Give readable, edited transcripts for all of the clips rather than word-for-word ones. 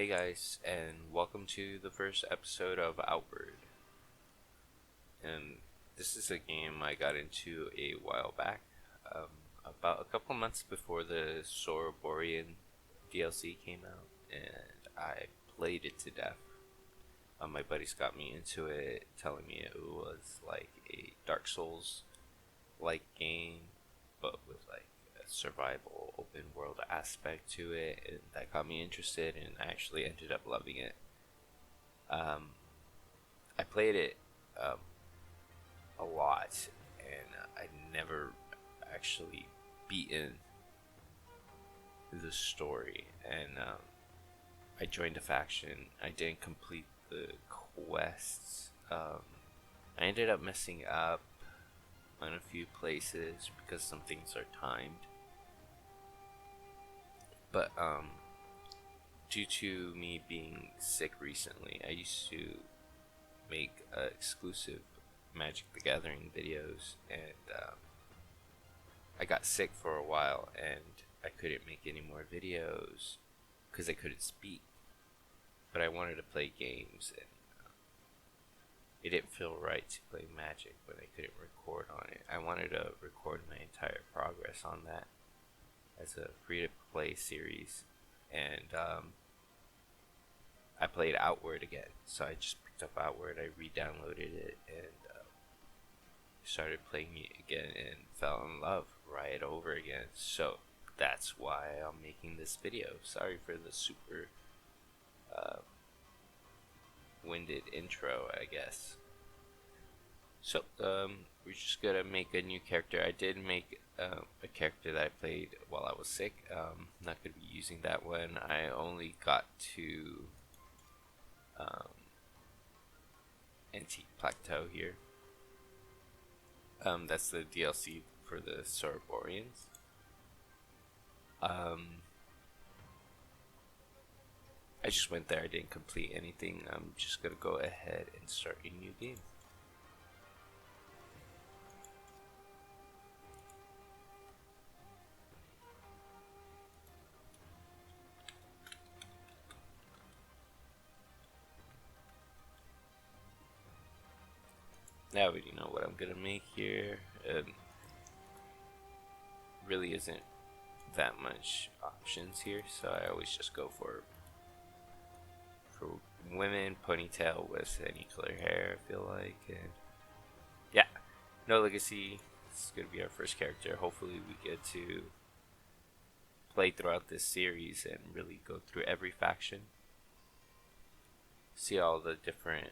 Hey guys, and welcome to the first episode of Outward. And this is a game I got into a while back, about a couple months before the Soroborian DLC came out, and I played it to death. My buddies got me into it, telling me it was like a Dark Souls like game, but with like a survival open world aspect to it, and that got me interested, and I actually ended up loving it. Um, I played it um, a lot, and I never actually beaten the story. And I joined a faction. I didn't complete the quests. I ended up messing up in a few places because some things are timed. But due to me being sick recently, I used to make exclusive Magic the Gathering videos, and I got sick for a while, and I couldn't make any more videos because I couldn't speak. But I wanted to play games, and it didn't feel right to play Magic when I couldn't record on it. I wanted to record my entire progress on that as a free-to-play series, and I played Outward again. So I just picked up Outward, I re-downloaded it, and started playing it again and fell in love right over again. So that's why I'm making this video. Sorry for the super uh, winded intro, I guess. So we're just gonna make a new character. I did make a character that I played while I was sick. Not gonna be using that one. I only got to Antique Plateau here. That's the DLC for the Soroborians. I just went there. I didn't complete anything. I'm just gonna go ahead and start a new game. I already know what I'm gonna make here. Really isn't that much options here, so I always just go for women, ponytail with any color hair, I feel like. And yeah, no legacy. This is gonna be our first character. Hopefully we get to play throughout this series and really go through every faction, see all the different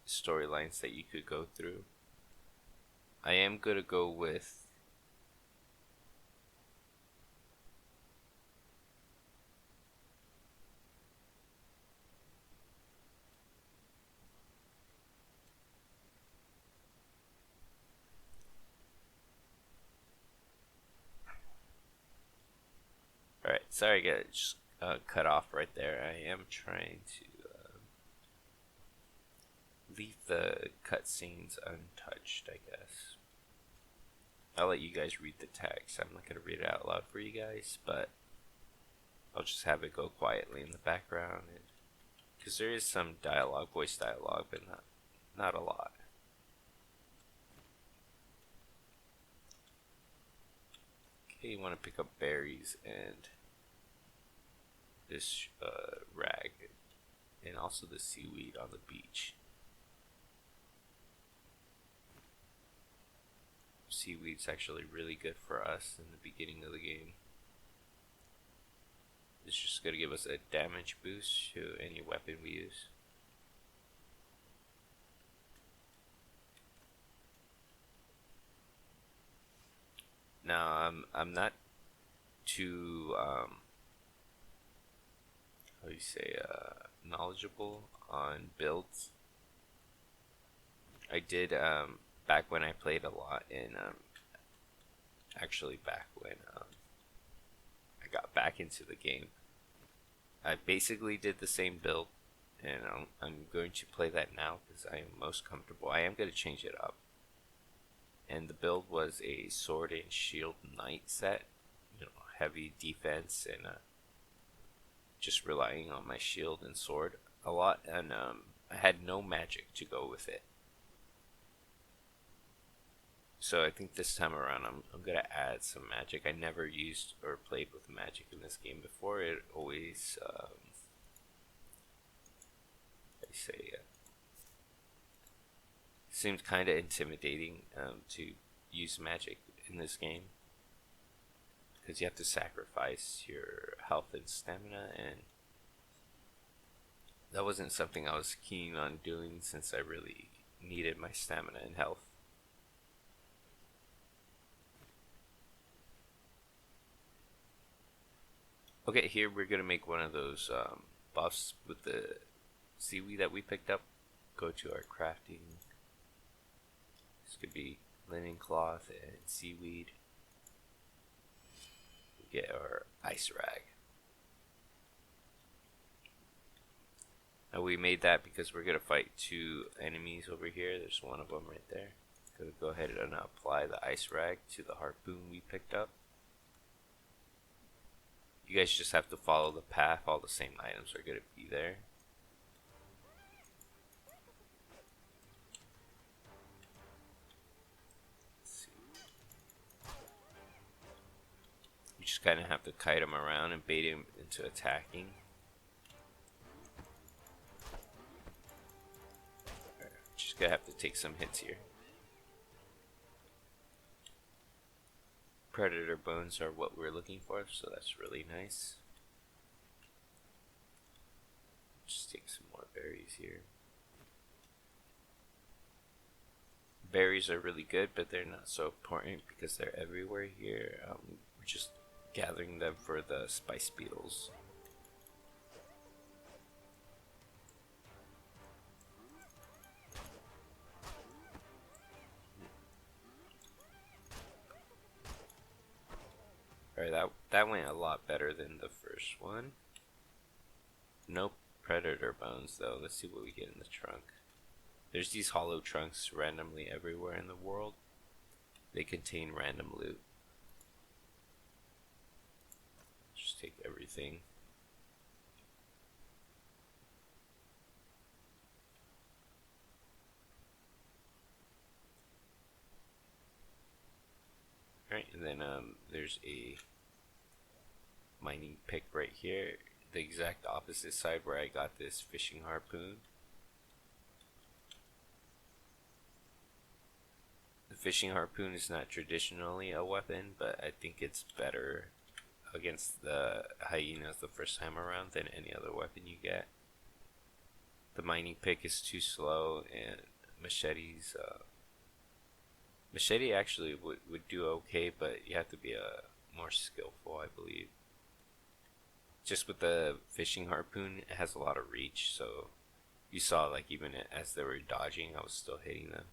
storylines that you could go through. I am gonna go with Alright, sorry I got just cut off right there. I am trying to leave the cutscenes untouched, I guess. I'll let you guys read the text. I'm not going to read it out loud for you guys, but I'll just have it go quietly in the background. Because there is some dialogue, voice dialogue, but not a lot. Okay, you want to pick up berries and this rag, and also the seaweed on the beach. Seaweed's actually really good for us in the beginning of the game. It's just going to give us a damage boost to any weapon we use. Now, I'm not too, how do you say, knowledgeable on builds. I did, back when I played a lot in, actually back when, I got back into the game. I basically did the same build, and I'm going to play that now because I am most comfortable. I am going to change it up. And the build was a sword and shield knight set, heavy defense and just relying on my shield and sword a lot, and I had no magic to go with it. So I think this time around I'm gonna add some magic. I never used or played with magic in this game before. It always, seemed kind of intimidating to use magic in this game, because you have to sacrifice your health and stamina, and that wasn't something I was keen on doing since I really needed my stamina and health. Okay, here we're gonna make one of those buffs with the seaweed that we picked up. Go to our crafting. This could be linen cloth and seaweed. Get our ice rag. Now we made that because we're gonna fight two enemies over here. There's one of them right there. Gonna go ahead and apply the ice rag to the harpoon we picked up. You guys just have to follow the path. All the same items are gonna be there. You just kind of have to kite him around and bait him into attacking. Just gonna have to take some hits here. Predator bones are what we're looking for, so that's really nice. Just take some more berries here. Berries are really good, but they're not so important because they're everywhere here. We're just gathering them for the spice beetles. Alright, that went a lot better than the first one. No predator bones though. Let's see what we get in the trunk. There's these hollow trunks randomly everywhere in the world. They contain random loot. Just take everything. Alright, and then there's a mining pick right here. The exact opposite side where I got this fishing harpoon. The fishing harpoon is not traditionally a weapon, but I think it's better against the hyenas the first time around than any other weapon you get. The mining pick is too slow, and machetes, machete actually would do okay, but you have to be more skillful, I believe. Just with the fishing harpoon, it has a lot of reach, so you saw like even as they were dodging, I was still hitting them.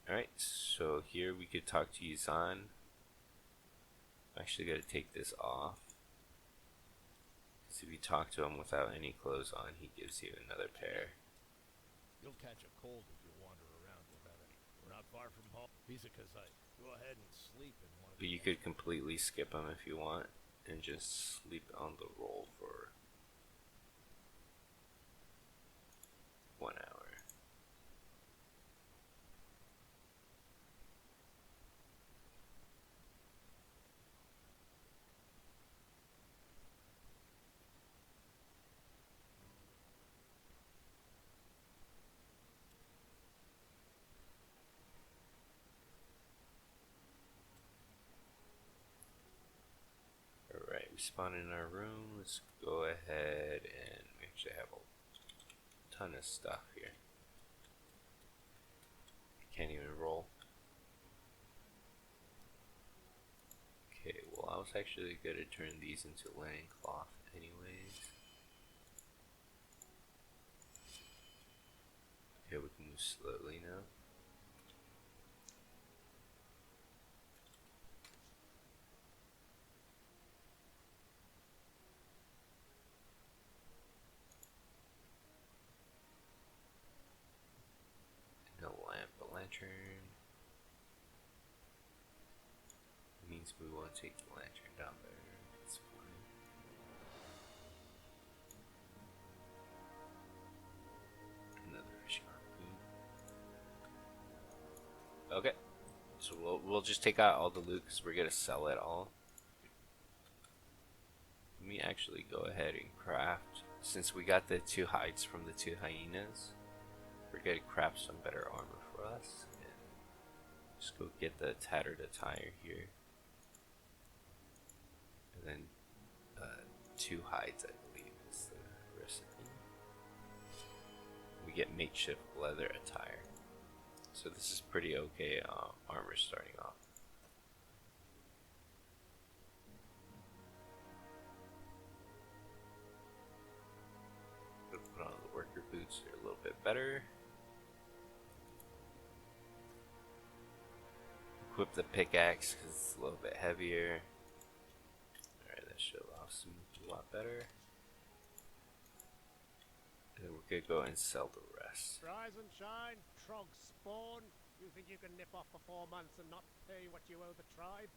Alright, so here we could talk to Yuzan. I'm actually going to take this off, because if you talk to him without any clothes on, he gives you another pair. You'll catch a cold if you wander around without any. We're not far from home. Visakazite. Go ahead and sleep in one of But you could completely skip him if you want, and just sleep on the roll for 1 hour. Alright, we spawn in our room. Let's go ahead and we actually have a ton of stuff here. I can't even roll. Okay, well I was actually going to turn these into linen cloth anyways. Okay, we can move slowly now. Lantern means we won't take the lantern down there. That's fine. Okay. So we'll just take out all the loot because we're gonna sell it all. Let me actually go ahead and craft, since we got the 2 hides from the 2 hyenas, we're gonna craft some better armor for us. And just go get the tattered attire here. And then 2 hides, I believe, is the recipe. We get makeshift leather attire. So this is pretty okay armor starting off. Put on the worker boots, they're a little bit better. Equip the pickaxe because it's a little bit heavier. Alright, that should allow us to move a lot better. And then we're gonna go and sell the rest. Rise and shine, Trog spawn. You think you can nip off for 4 months and not pay what you owe the tribe?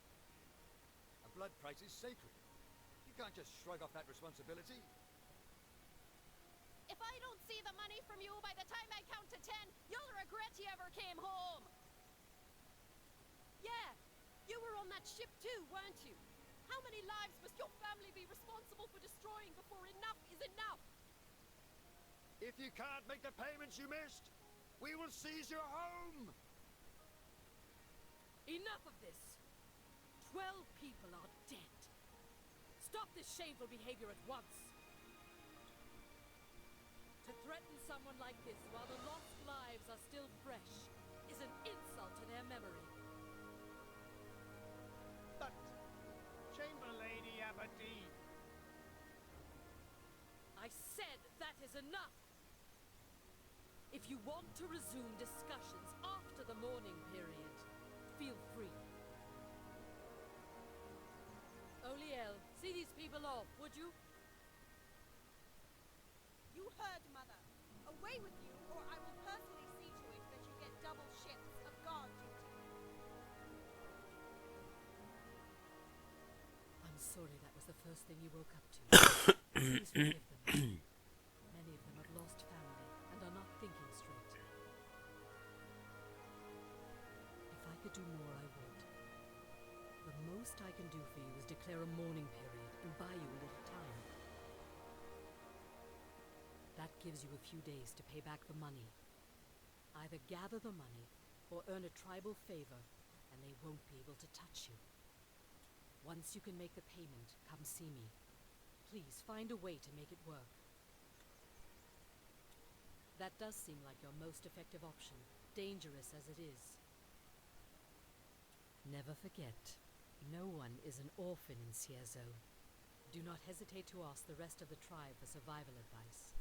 A blood price is sacred. You can't just shrug off that responsibility. If I don't see the money from you by the time I count to 10, you'll regret you ever came home. Yeah, you were on that ship too, weren't you? How many lives must your family be responsible for destroying before enough is enough? If you can't make the payments you missed, we will seize your home! Enough of this. 12 people are dead. Stop this shameful behavior at once. To threaten someone like this while the lost lives are still fresh is an insult to their memory. But, Chamber Lady Aberdeen. I said that is enough. If you want to resume discussions after the mourning period, feel free. Oliel, see these people off, would you? You heard, Mother. Away with you, or I will personally see to it that you get double shifts of guard duty. I'm sorry that was the first thing you woke up to. Please forgive them. Many of them have lost family and are not thinking straight. If I could do more, I would. The most I can do for you is declare a mourning period and buy you a little time. That gives you a few days to pay back the money. Either gather the money or earn a tribal favor, and they won't be able to touch you. Once you can make the payment, come see me. Please find a way to make it work. That does seem like your most effective option, dangerous as it is. Never forget, no one is an orphan in Cierzo. Do not hesitate to ask the rest of the tribe for survival advice.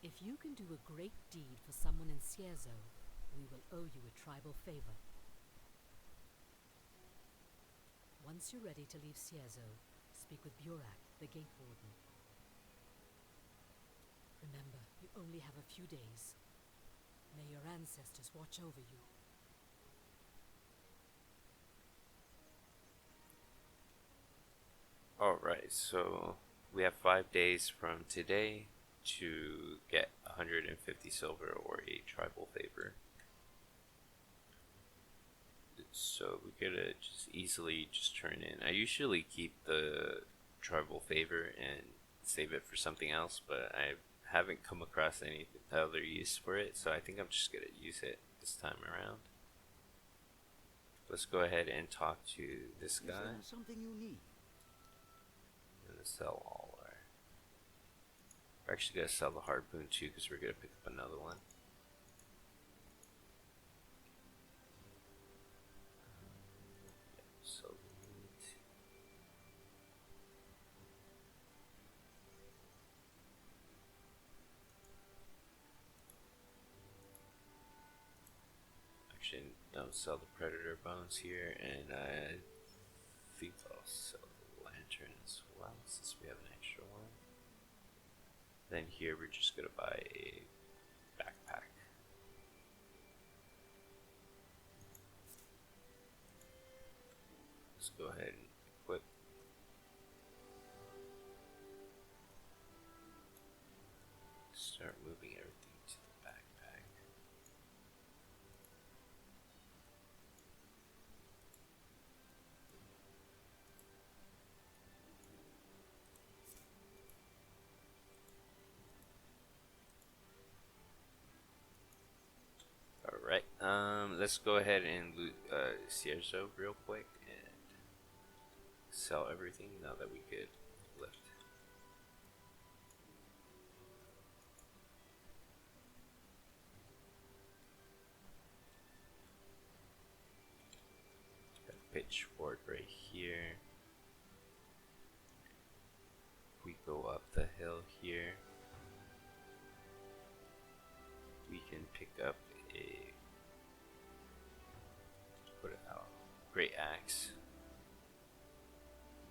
If you can do a great deed for someone in Cierzo, we will owe you a tribal favor. Once you're ready to leave Cierzo, speak with Burak, the gate warden. Remember, you only have a few days. May your ancestors watch over you. Alright, so we have 5 days from today to get 150 silver or a tribal favor. So we're gonna just easily just turn in. I usually keep the tribal favor and save it for something else, but I haven't come across any other use for it, so I think I'm just gonna use it this time around. Let's go ahead and talk to this guy. Is there something you need? I'm gonna sell all our... We're actually gonna sell the harpoon too, because we're gonna pick up another one. So actually, don't sell the predator bones here, and I think I'll sell the lantern as well, since we have an extra one. Then here we're just gonna buy a backpack. Let's go ahead and equip. Start moving everything to the backpack. let's go ahead and loot Cierzo real quick and sell everything now that we could lift. Got a pitchfork right here. We go up the hill here. We can pick up a great axe.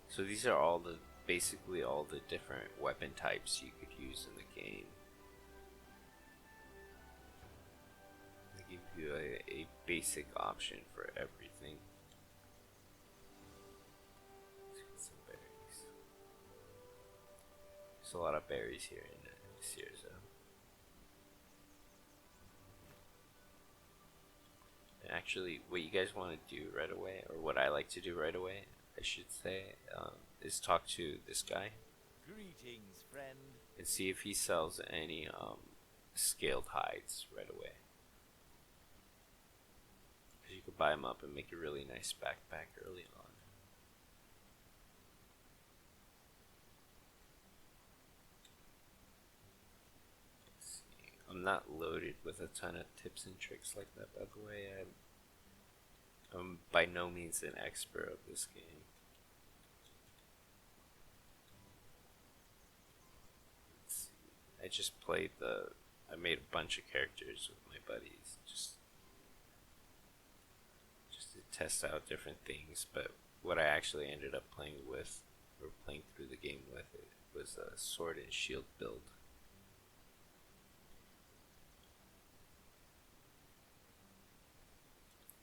So these are all the basically all the different weapon types you could use in the game. They give you a basic option for everything. Let's get some berries. There's a lot of berries here in Cierzo. Actually, what you guys want to do right away, or what I like to do right away, I should say, is talk to this guy. Greetings, friend. And see if he sells any scaled hides right away. Because you could buy them up and make a really nice backpack early on. Let's see. I'm not loaded with a ton of tips and tricks like that, by the way. I'm by no means an expert of this game. Let's see. I just played I made a bunch of characters with my buddies just to test out different things, but what I actually ended up playing with, or playing through the game with, it was a sword and shield build.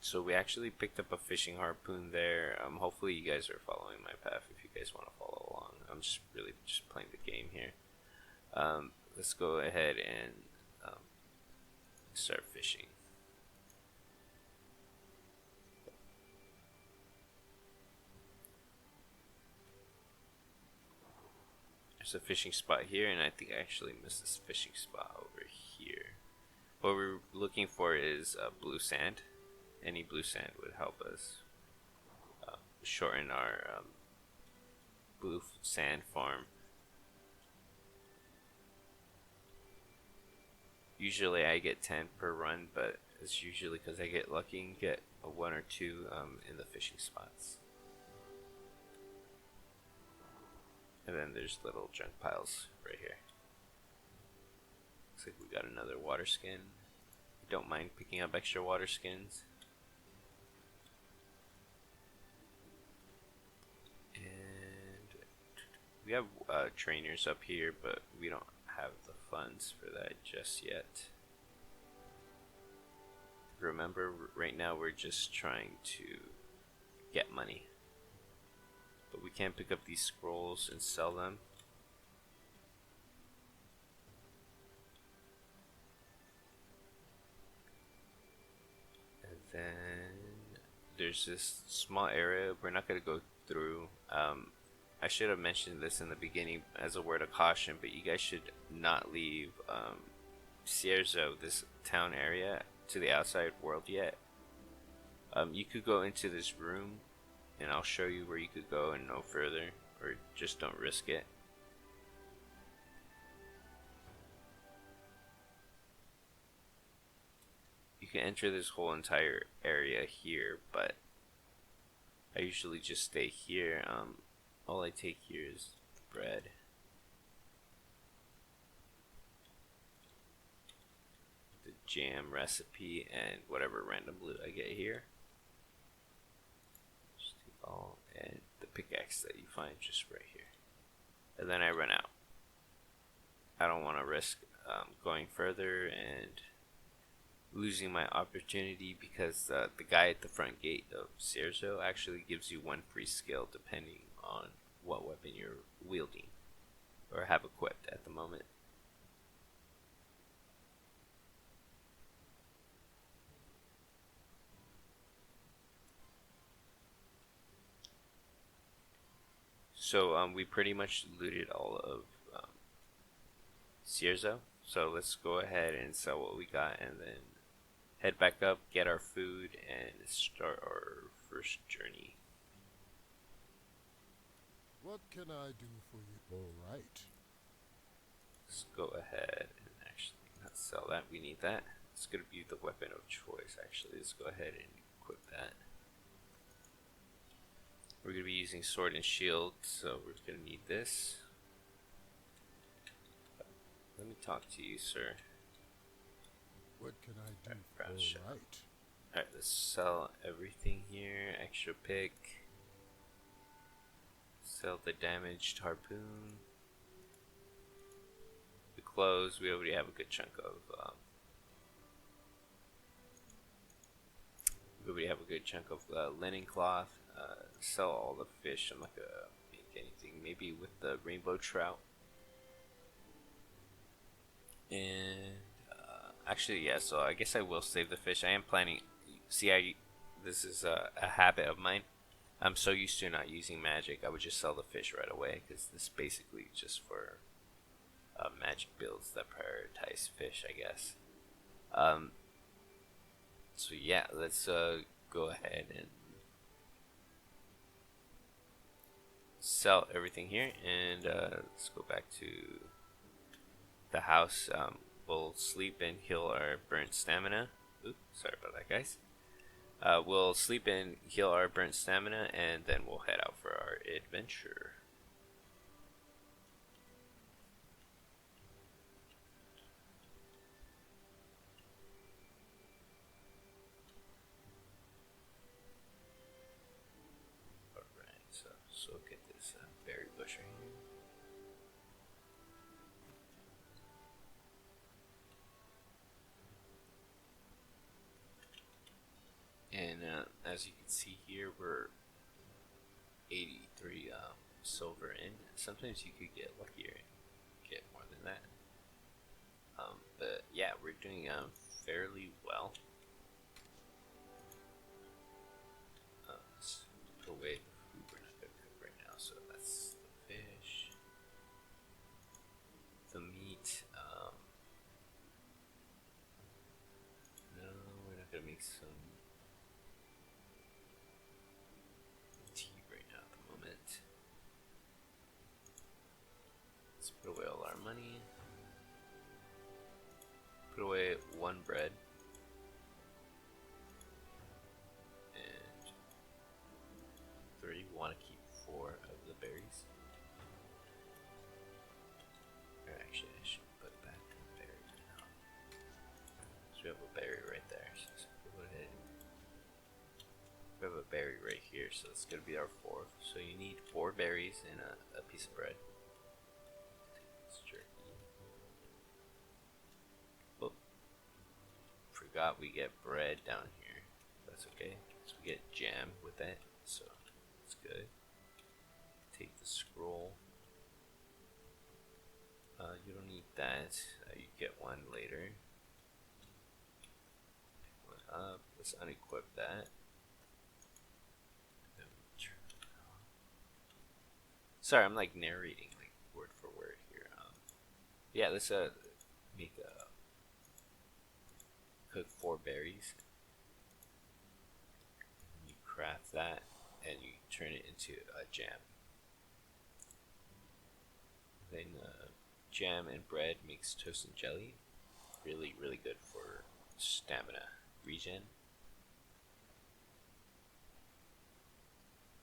So we actually picked up a fishing harpoon there. Hopefully you guys are following my path if you guys want to follow along. I'm just really just playing the game here. Let's go ahead and start fishing. There's a fishing spot here, and I think I actually missed this fishing spot over here. What we're looking for is blue sand. Any blue sand would help us shorten our blue sand farm. Usually I get 10 per run, but it's usually because I get lucky and get a 1 or 2 in the fishing spots. And then there's little junk piles right here. Looks like we got another water skin. Don't mind picking up extra water skins. We have trainers up here, but we don't have the funds for that just yet. Remember, right now we're just trying to get money. But we can't pick up these scrolls and sell them. And then there's this small area we're not going to go through. I should have mentioned this in the beginning as a word of caution, but you guys should not leave Cierzo, this town area, to the outside world yet. You could go into this room, and I'll show you where you could go and no further, or just don't risk it. You can enter this whole entire area here, but I usually just stay here. All I take here is bread. The jam recipe and whatever random loot I get here. Just take all, and the pickaxe that you find just right here. And then I run out. I don't want to risk going further and losing my opportunity, because the guy at the front gate of Cierzo actually gives you 1 free skill depending on what weapon you're wielding or have equipped at the moment. So we pretty much looted all of Cierzo, so let's go ahead and sell what we got and then head back up, get our food, and start our first journey. What can I do for you? All right. Let's go ahead and actually not sell that. We need that. It's going to be the weapon of choice, actually. Let's go ahead and equip that. We're going to be using sword and shield, so we're going to need this. Let me talk to you, sir. What can I do? Brown All shell. right. Alright, let's sell everything here. Extra pick. Sell the damaged harpoon. The clothes, we already have a good chunk of. Linen cloth. Sell all the fish. I'm not gonna make anything. Maybe with the rainbow trout. And actually, yeah. So I guess I will save the fish. I am planning. See, this is a habit of mine. I'm so used to not using magic. I would just sell the fish right away because this is basically just for magic builds that prioritize fish, I guess. So yeah, let's go ahead and sell everything here, and let's go back to the house. We'll sleep and heal our burnt stamina. Oops, sorry about that, guys. We'll sleep and heal our burnt stamina, and then we'll head out for our adventure. Alright, so get this berry bush right here. And as you can see here, we're 83 silver in. Sometimes you could get luckier and get more than that. But yeah, we're doing fairly well. Let's put away the food we're not going to cook right now. So that's the fish. The meat. No, we're not going to make some put away all our money. Put away one bread. And 3. We want to keep 4 of the berries. Or actually, I should put back the berry now. So we have a berry right there. So let's go ahead. We have a berry right here, so it's going to be our 4th. So you need 4 berries and a piece of bread. Forgot we get bread down here. That's okay. So we get jam with that, so that's good. Take the scroll. You don't need that. You get one later. Pick one up. Let's unequip that. Sorry, I'm like narrating like word for word here. Yeah, let's make a cook 4 berries. You craft that and you turn it into a jam. Then jam and bread makes toast and jelly. Really, really good for stamina regen.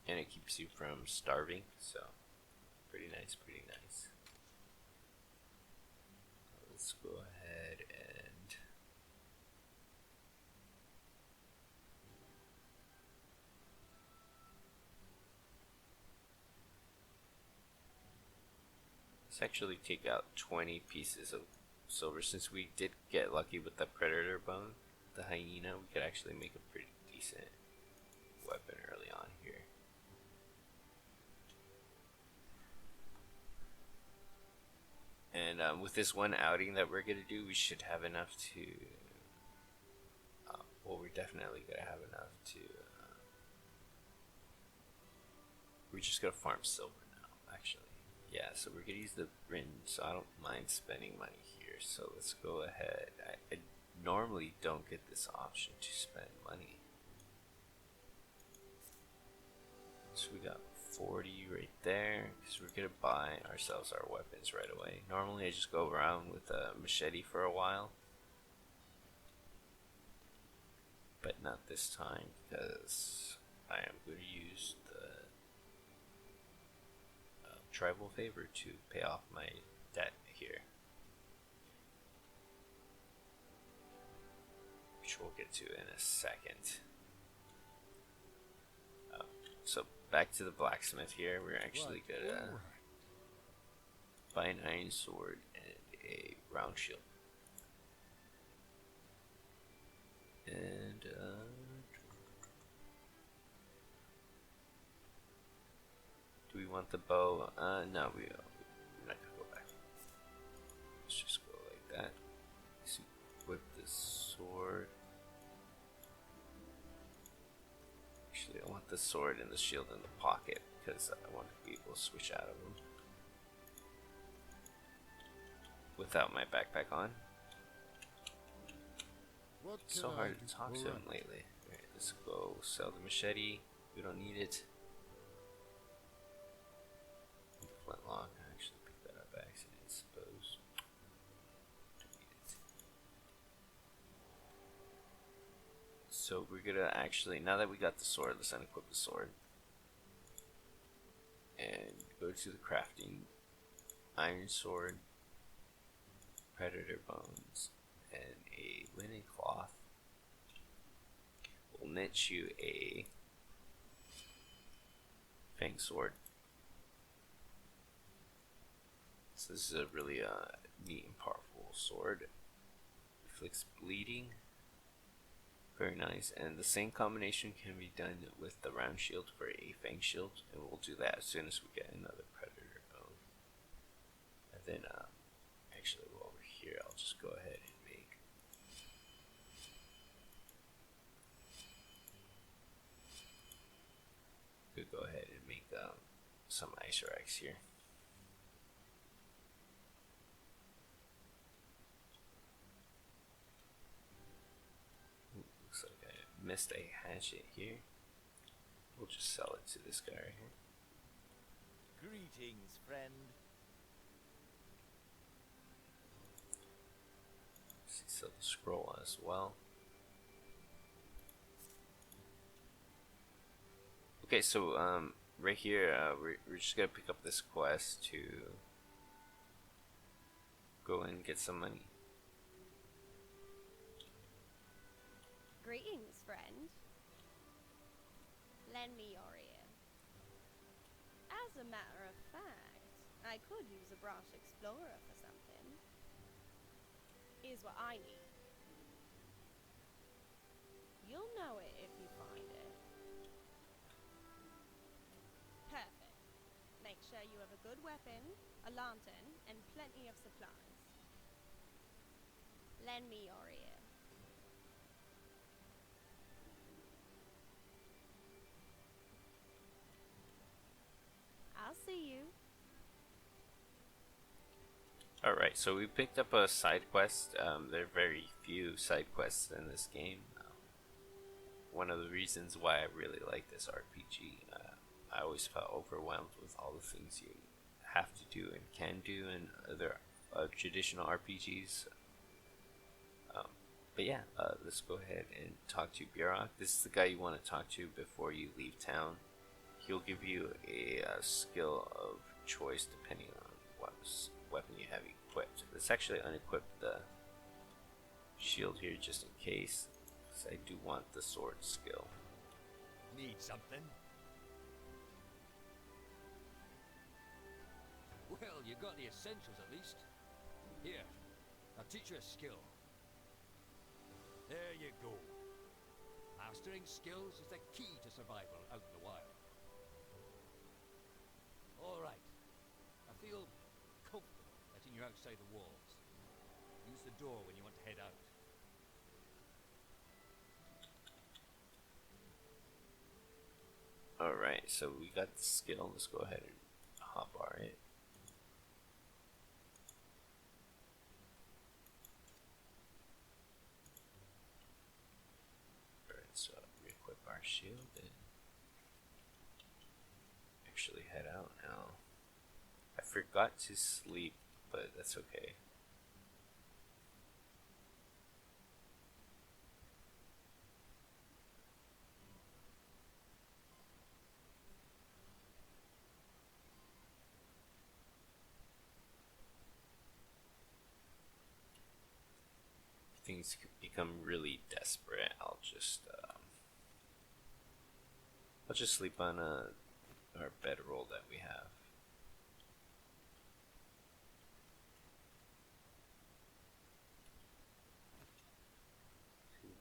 And it keeps you from starving, so pretty nice, pretty nice. Let's go ahead and let's actually take out 20 pieces of silver. Since we did get lucky with the predator bone, the hyena, we could actually make a pretty decent weapon early on here. And with this one outing that we're gonna do, we should have enough to well, we're definitely gonna have enough to we're just gonna farm silver now, actually. Yeah, so we're gonna use the Rin, so I don't mind spending money here. So let's go ahead. I normally don't get this option to spend money. So we got 40 right there, because we're gonna buy ourselves our weapons right away. Normally I just go around with a machete for a while, but not this time, because I am going to use the tribal favor to pay off my debt here, which we'll get to in a second. So back to the blacksmith here. We're actually Right, gonna alright. buy an iron sword and a round shield. And do we want the bow? No, we're not gonna go back. Let's just go like that. Let's equip this sword. Actually, I want the sword and the shield in the pocket because I want to be able to switch out of them without my backpack on. What It's can so I hard do? to talk to him Alright. lately. Alright, let's go sell the machete. We don't need it. The flintlock. I actually picked that up by accident, I suppose. Don't need it. So we're gonna actually, now that we got the sword, let's unequip the sword. And go to the crafting. Iron sword. Predator bones. And a linen cloth. We'll knit you a fang sword. So this is a really neat and powerful sword. Inflicts bleeding. Very nice. And the same combination can be done with the round shield for a fang shield, and we'll do that as soon as we get another predator bone. And then actually while we're here, I'll just go ahead and make could go ahead and make some ice racks here. Ooh, looks like I missed a hatchet here. We'll just sell it to this guy right here. Greetings, friend. Sell the scroll as well. Okay, so right here, we're just gonna pick up this quest to go and get some money. Greetings, friend. Lend me your ear. As a matter of fact, I could use a brash explorer for something. Here's what I need. You'll know it if you find it. Perfect. Make sure you have a good weapon, a lantern, and plenty of supplies. Lend me your ear. I'll see you. Alright, so we picked up a side quest. There are very few side quests in this game. One of the reasons why I really like this RPG, I always felt overwhelmed with all the things you have to do and can do in other traditional RPGs. But yeah, let's go ahead and talk to Bjork. This is the guy you want to talk to before you leave town. He'll give you a skill of choice depending on what weapon you have equipped. Let's actually unequip the shield here just in case, because I do want the sword skill. Need something? Well, you got the essentials at least. Here, I'll teach you a skill. There you go. Mastering skills is the key to survival out in the wild. All right. I feel comfortable letting you outside the walls. Use the door when you want to head out. Alright, so we got the skill. Let's go ahead and hotbar it. head out now. I forgot to sleep, but that's okay. If things become really desperate, I'll just sleep on our bedroll that we have.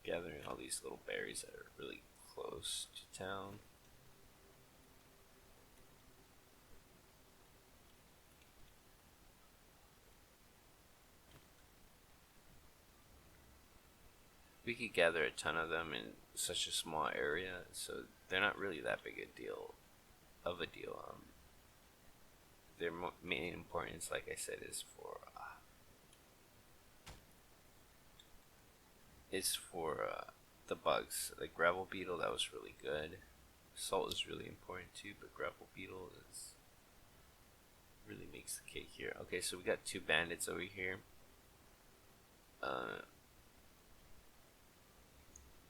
Gathering all these little berries that are really close to town. We could gather a ton of them in such a small area, so they're not really that big a deal. Their main importance, like I said, is for the bugs. Like gravel beetle, that was really good. Salt is really important too, but gravel beetle really makes the cake here. Okay, so we got 2 bandits over here.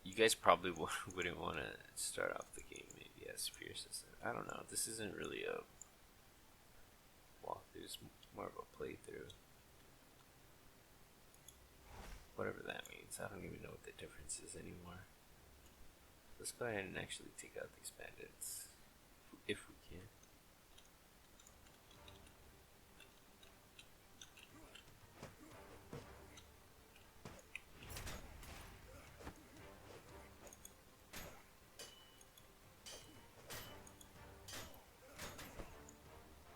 You guys probably wouldn't want to start off the game maybe as fierce as I don't know. This isn't really a walkthrough. It's more of a playthrough. Whatever that means. I don't even know what the difference is anymore. Let's go ahead and actually take out these bandits. If we can.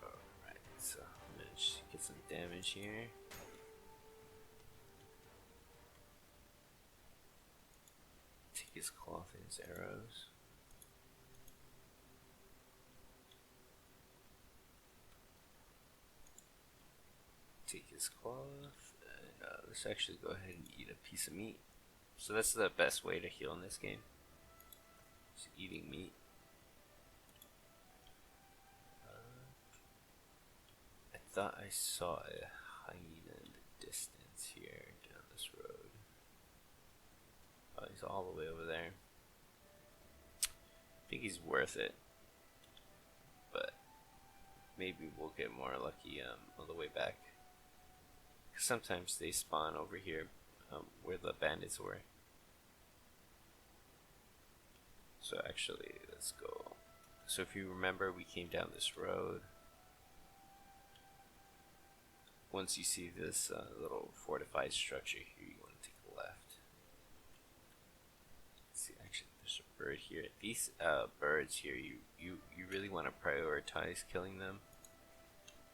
Alright, so I'm gonna just get some damage here. His cloth and his arrows. Take his cloth, and let's actually go ahead and eat a piece of meat. So that's the best way to heal in this game. Just eating meat. I thought I saw a hyena in the distance here down this road. Oh, he's all the way over there. I think he's worth it, but maybe we'll get more lucky on the way back. 'Cause sometimes they spawn over here where the bandits were. So actually, let's go. So if you remember, we came down this road. Once you see this little fortified structure here, you want to take a left. See, actually, there's a bird here. These birds here, you really want to prioritize killing them.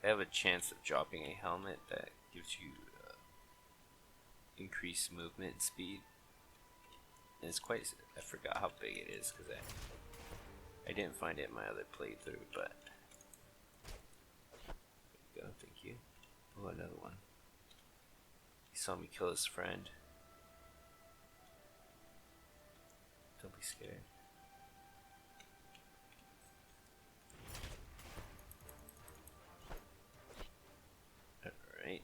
They have a chance of dropping a helmet that gives you increased movement speed. And it's quite, I forgot how big it is because I didn't find it in my other playthrough, but there you go, thank you. Oh, another one. He saw me kill his friend. Don't be scared. Alright.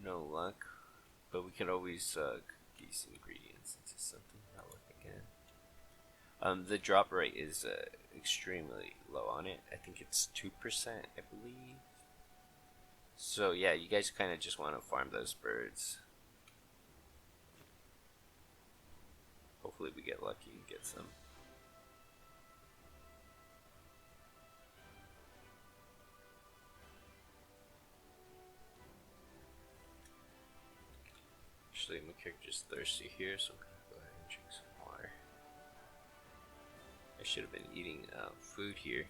No luck. But we can always cook these ingredients into something. I'll look again. The drop rate is extremely low on it. I think it's 2%, I believe. So yeah, you guys kind of just want to farm those birds. Hopefully we get lucky and get some. Actually, my character's thirsty here, so I'm gonna go ahead and drink some water. I should have been eating food here.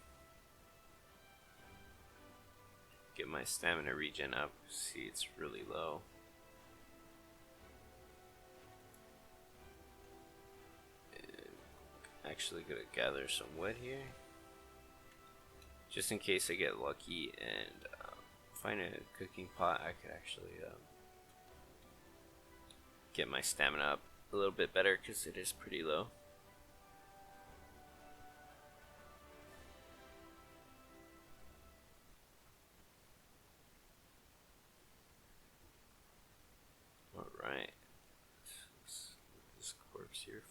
Get my stamina regen up. See, it's really low. Actually gonna gather some wood here just in case I get lucky and find a cooking pot. I could actually get my stamina up a little bit better because it is pretty low.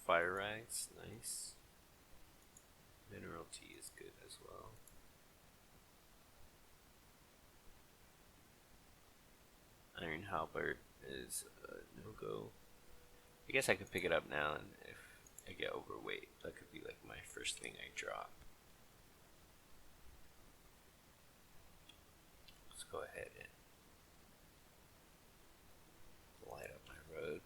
fire rags, nice. Mineral tea is good as well. Iron halberd is a no-go. I guess I could pick it up now, and if I get overweight, that could be like my first thing I drop. Let's go ahead and light up my road.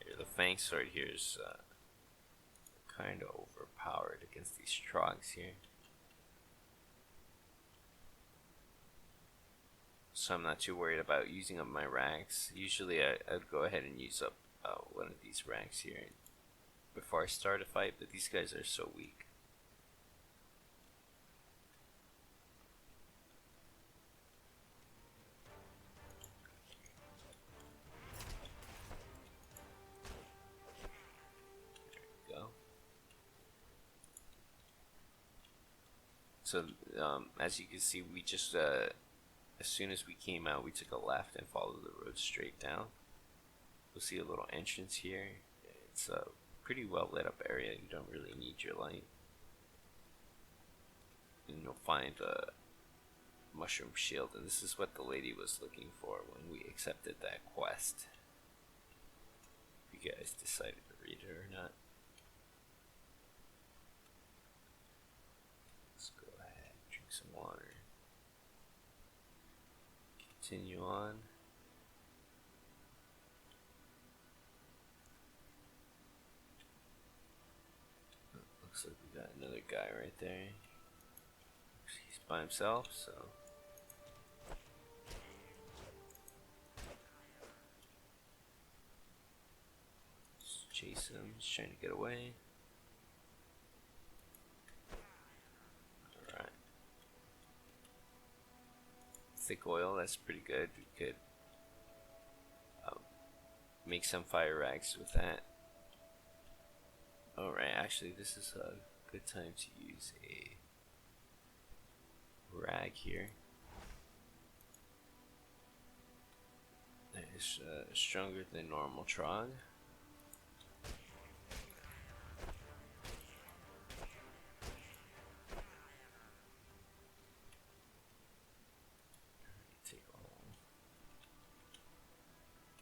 Here, the Fang Sword here is kind of overpowered against these Trogs here. So I'm not too worried about using up my rags. Usually I'd go ahead and use up one of these rags here before I start a fight, but these guys are so weak. There we go. So as you can see, we just as soon as we came out, we took a left and followed the road straight down. You'll see a little entrance here. It's a pretty well lit up area. You don't really need your light. And you'll find a mushroom shield, and this is what the lady was looking for when we accepted that quest. If you guys decided to read it or not. Let's go ahead and drink some water. Continue on. Looks like we got another guy right there. He's by himself, so let's chase him. He's trying to get away. Alright. Thick oil, that's pretty good. We could make some fire rags with that. Alright, actually this is a good time to use a rag here. That is stronger than normal Trog. Take all,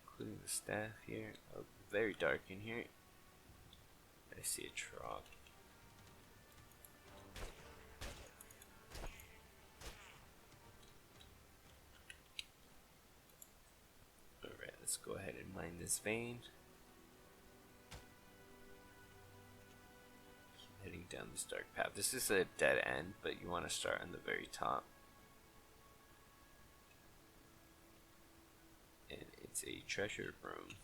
including the staff here. Oh, very dark in here. I see a Trog. Alright, let's go ahead and mine this vein. Keep heading down this dark path. This is a dead end, but you want to start on the very top. And it's a treasure room.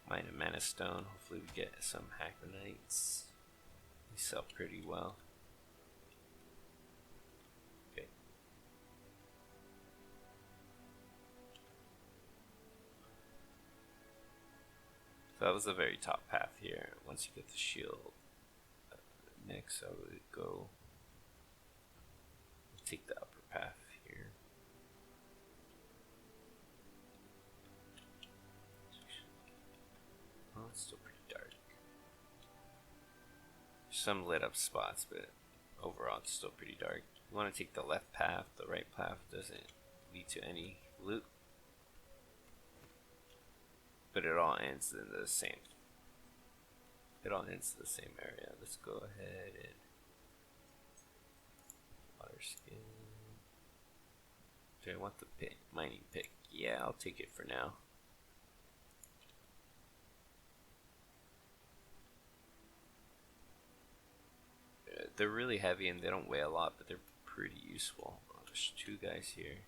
Mine a mana stone. Hopefully we get some Hackonites. They sell pretty well. Okay. So that was the very top path here. Once you get the shield, next I would go take the upper path here. Oh, it's still pretty dark. Some lit up spots, but overall it's still pretty dark. You want to take the left path. The right path doesn't lead to any loot, but it all ends in the same. It all ends in the same area. Let's go ahead and water skin. Do I want the pick? Mining pick? Yeah, I'll take it for now. They're really heavy and they don't weigh a lot, but they're pretty useful. Oh, there's two guys here.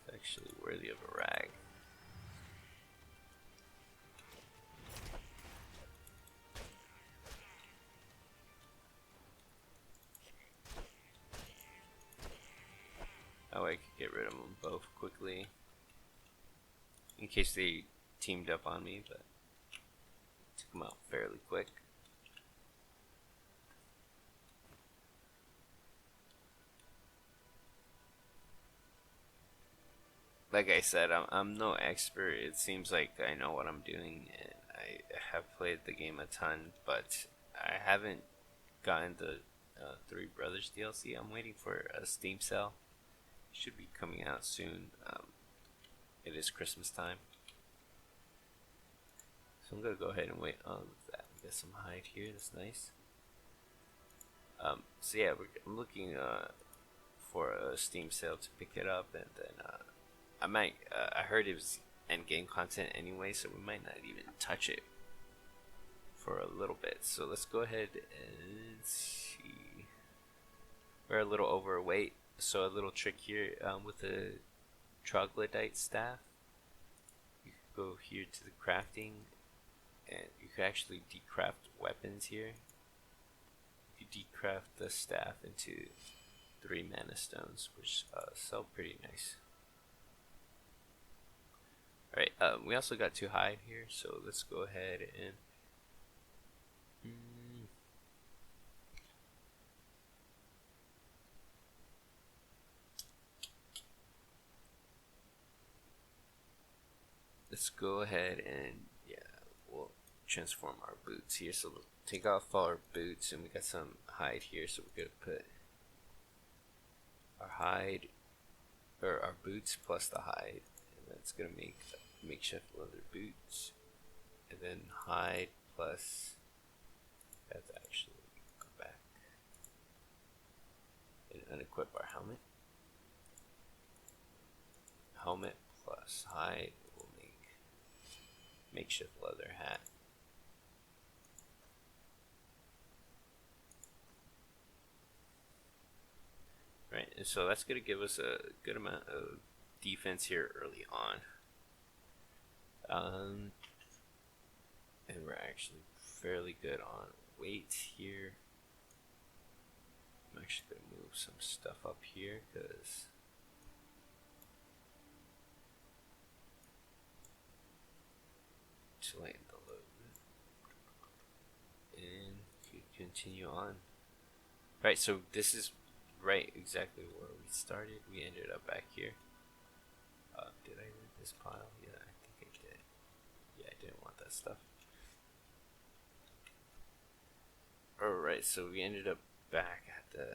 It's actually worthy of a rag. Oh way I could get rid of them both quickly. In case they teamed up on me, but took them out fairly quick. Like I said, I'm no expert. It seems like I know what I'm doing, and I have played the game a ton, but I haven't gotten the Three Brothers DLC. I'm waiting for a Steam sale. Should be coming out soon. It is Christmas time, so I'm gonna go ahead and wait on that. We got some hide here. That's nice. So yeah, I'm looking for a Steam sale to pick it up, and then I might. I heard it was end game content anyway, so we might not even touch it for a little bit. So let's go ahead and see. We're a little overweight, so a little trick here with the troglodyte staff. You can go here to the crafting, and you can actually decraft weapons here. You decraft the staff into 3 mana stones, which sell pretty nice. Alright, we also got 2 hide here, so let's go ahead and let's go ahead and we'll transform our boots here. So we'll take off our boots, and we got some hide here, so we're gonna put our hide or our boots plus the hide, and that's gonna make makeshift leather boots, and then hide plus. I have to actually go back and unequip our helmet. Helmet plus hide will make makeshift leather hat. Right, and so that's going to give us a good amount of defense here early on. And we're actually fairly good on weight here. I'm actually going to move some stuff up here because to lighten the load. And continue on. Right, so this is right exactly where we started. We ended up back here. Did I read this pile? Yeah, I think I did. Yeah, I didn't want that stuff. Alright, so we ended up back at the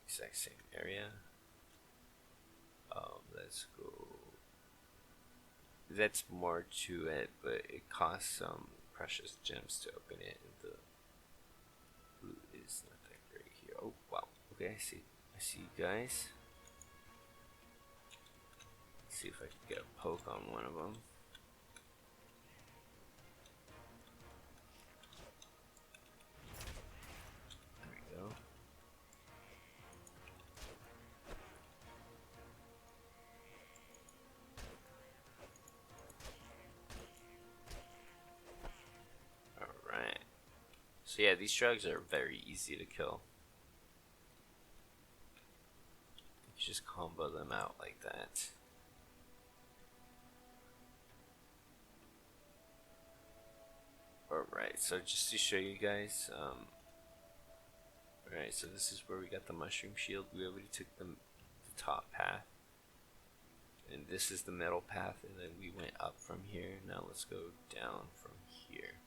exact same area. Let's go. That's more to it, but it costs some precious gems to open it, and the loot is not that great here. Oh wow. Okay, I see you guys. Let's see if I can get a poke on one of them. There we go. Alright. So yeah, these drugs are very easy to kill. You just combo them out like that. Alright, so just to show you guys, alright, so this is where we got the mushroom shield. We already took the top path, and this is the middle path, and then we went up from here. Now let's go down from here.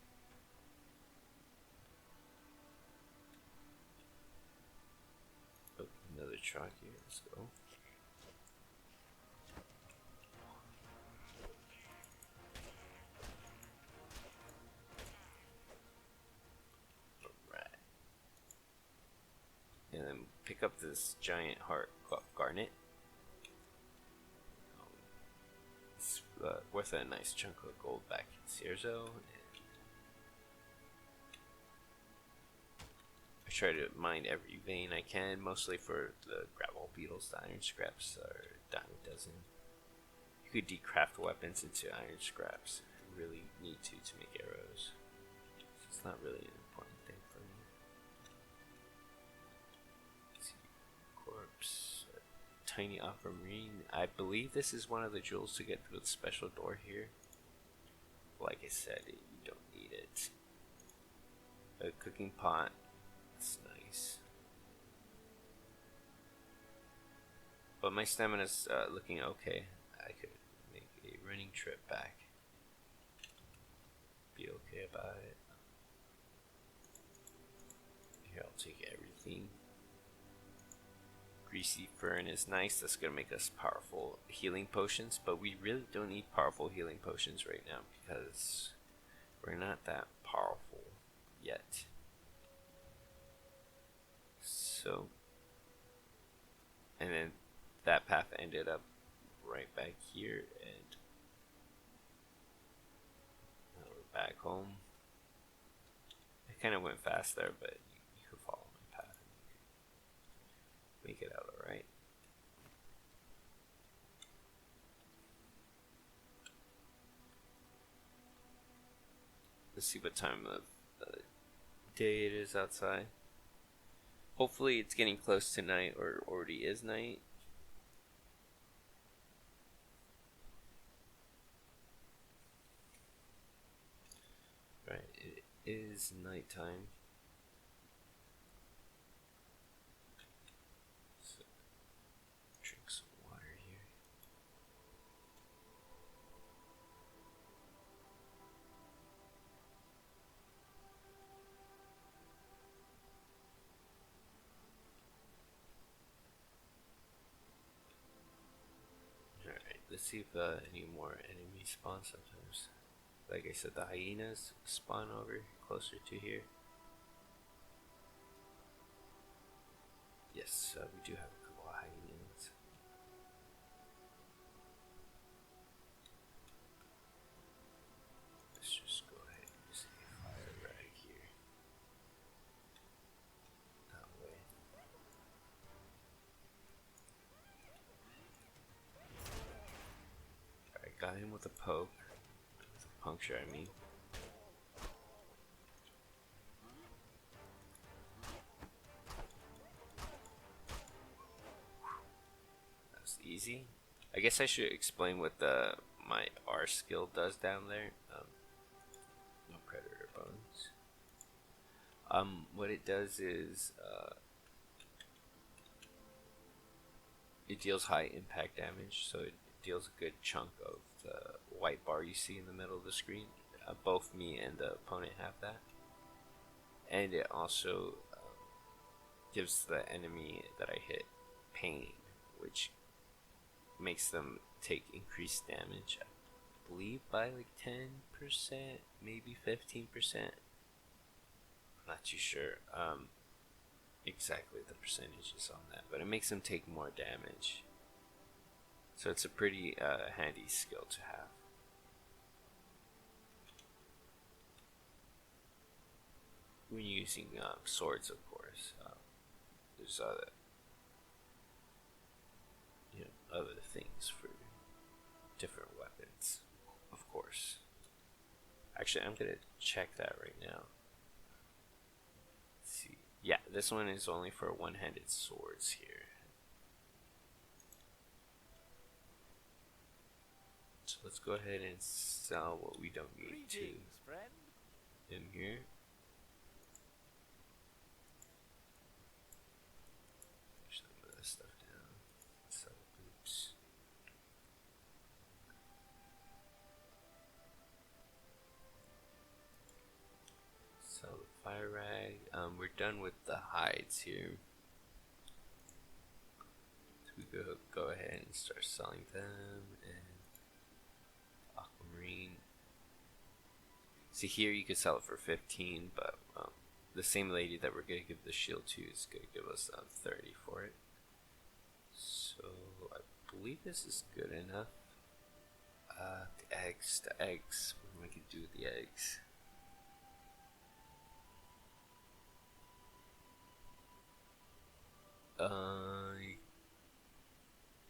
Oh, another truck here, let's go. And then pick up this giant heart garnet. It's worth a nice chunk of gold back in Cierzo. I try to mine every vein I can, mostly for the gravel beetles. The iron scraps are a dime a dozen. You could decraft weapons into iron scraps if you really need to make arrows. So it's not really an important thing for me. tiny aquamarine. I believe this is one of the jewels to get through the special door here. Like I said, you don't need it. A cooking pot. That's nice. But my stamina's looking okay. I could make a running trip back. Be okay about it. Here, I'll take everything. Greasy Fern is nice. That's gonna make us powerful healing potions, but we really don't need powerful healing potions right now because we're not that powerful yet. So, and then that path ended up right back here, and now we're back home. I kind of went fast there, but you could follow my path and make it out alright. Let's see what time of day it is outside. Hopefully it's getting close to night, or already is night. Right, it is nighttime. So, drink some water here. Alright, let's see if any more enemies spawn sometimes. Like I said, the hyenas spawn over closer to here. Yes, we do have a couple of hyenas. Let's just go ahead and just fire right here. That way. Alright, got him with a poke. Puncture, I mean. That's easy. I guess I should explain what my R skill does down there. No predator bones. What it does is it deals high impact damage, so it deals a good chunk of the white bar you see in the middle of the screen. Both me and the opponent have that. And it also gives the enemy that I hit pain, which makes them take increased damage, I believe by like 10%, maybe 15%. I'm not too sure exactly the percentages on that, but it makes them take more damage. So it's a pretty handy skill to have. When using swords, of course. There's other things for different weapons, of course. Actually, I'm gonna check that right now. Let's see. Yeah, this one is only for one-handed swords here. So let's go ahead and sell what we don't need to in here. Push some of this stuff down. Sell boots. Sell the fire rag. We're done with the hides here. So we go ahead and start selling them. And aquamarine. See, here you could sell it for 15, but the same lady that we're gonna give the shield to is gonna give us 30 for it. So I believe this is good enough. The eggs. What am I gonna do with the eggs? I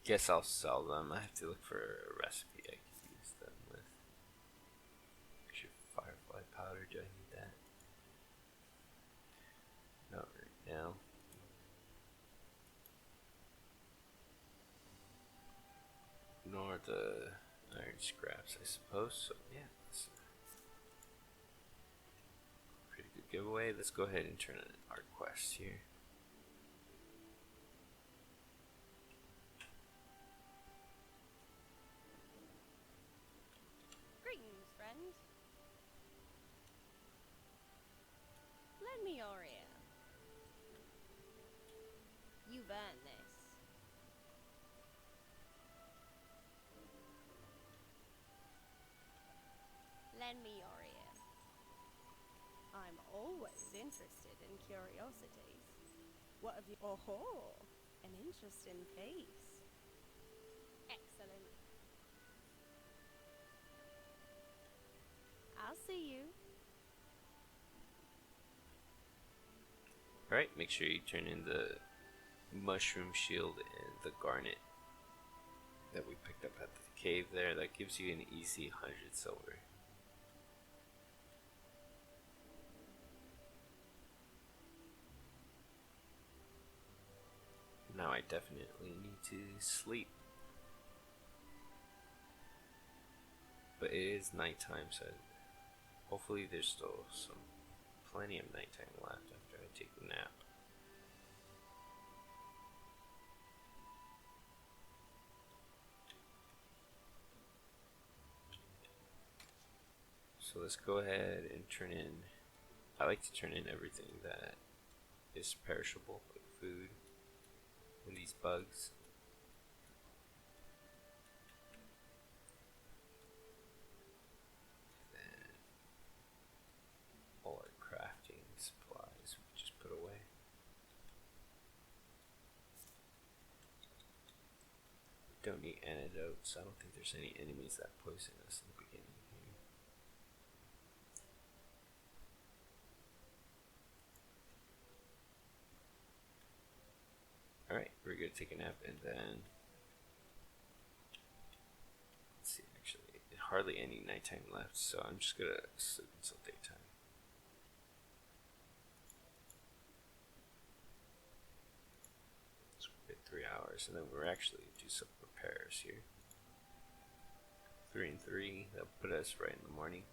guess I'll sell them. I have to look for a recipe I can use them with. Actually, firefly powder, do I need that? Not right now. the iron scraps, I suppose. So yeah, that's a pretty good giveaway. Let's go ahead and turn in our quest here. Greetings, friend. Lend me your ear. You've earned this. Lend me your ear. I'm always interested in curiosities. What have you? Oh, an interesting piece. Excellent. I'll see you. Alright, make sure you turn in the mushroom shield and the garnet that we picked up at the cave there. That gives you an easy 100 silver. Now I definitely need to sleep. But it is nighttime, so hopefully there's still plenty of nighttime left after I take a nap. So let's go ahead and turn in, I like to turn in everything that is perishable, like food and these bugs. And then all our crafting supplies we just put away. We don't need antidotes. I don't think there's any enemies that poison us in the beginning here. Alright, we're gonna take a nap and then let's see, actually hardly any nighttime left, so I'm just gonna sleep until daytime. So we get 3 hours and then we're actually do some repairs here. 3 and 3, that'll put us right in the morning.